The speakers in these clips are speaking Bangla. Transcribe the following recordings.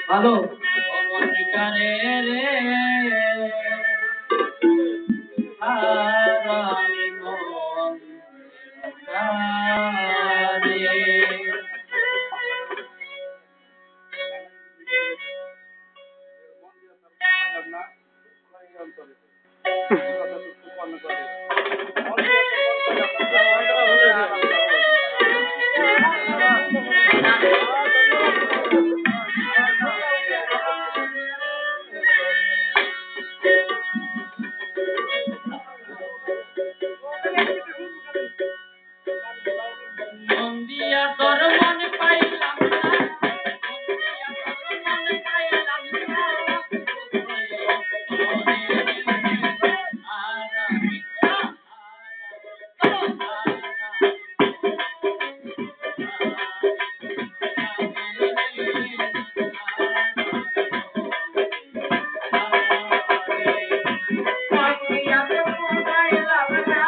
ভালো অমনকারে রে আর আমি মন কারে মন্দিয়া তোর মন পাইলাম না মন্দিয়া তোর মন পাইলাম না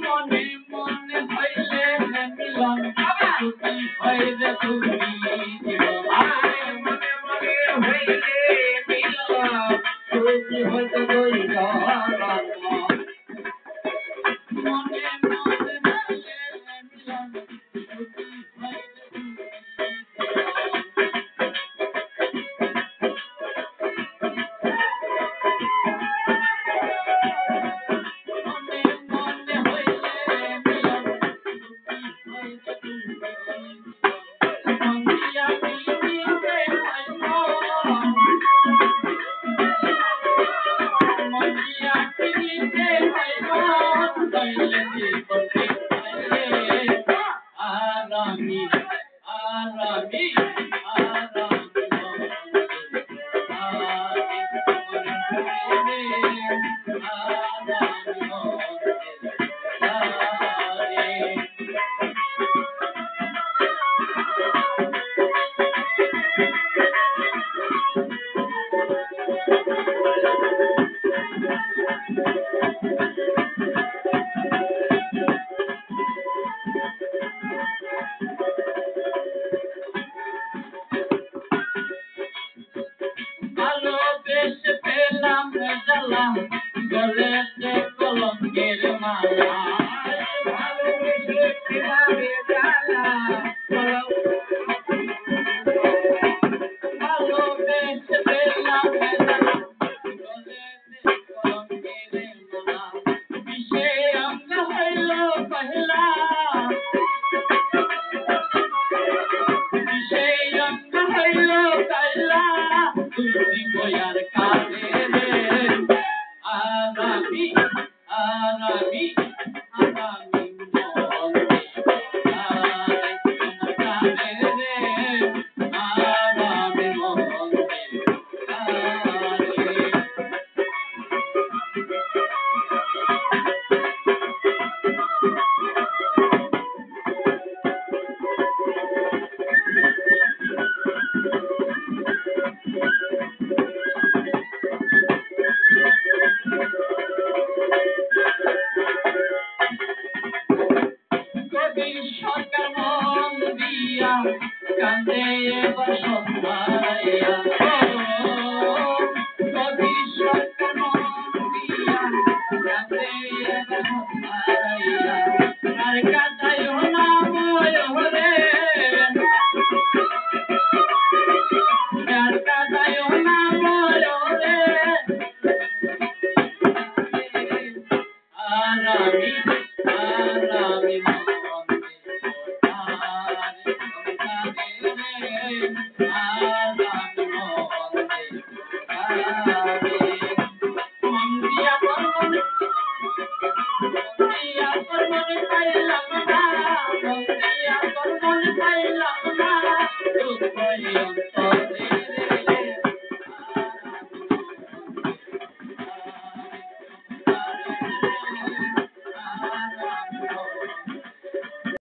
মনে মনে হইলে মিলন তুমি হইলে তুমি মনে মনে হইলে মিলন তুমি হইতে দইরা মনে মনে হইলে মিলন তুমি হইলে গলেতে কলঙ্কের মালা ভালোবেসে কিভাবে জ্বালা ভালোবেসে পেলাম গলেতে কলঙ্কের মালা বিষে অঙ্গ হইল পহলা বিষে অঙ্গ হইল কয়লা তুমি বয়ার কালে রে আরামি আরামি আরামি মন সরকার মন দিয়া কান্দে বসন্তারাইয়া কবি সরকার মন দিয়া কান্দে বসন্তারাইয়া আর কাঁদাইও না ময়ূরে আর কাঁদাইও না ময়ূরে আর আমি Ah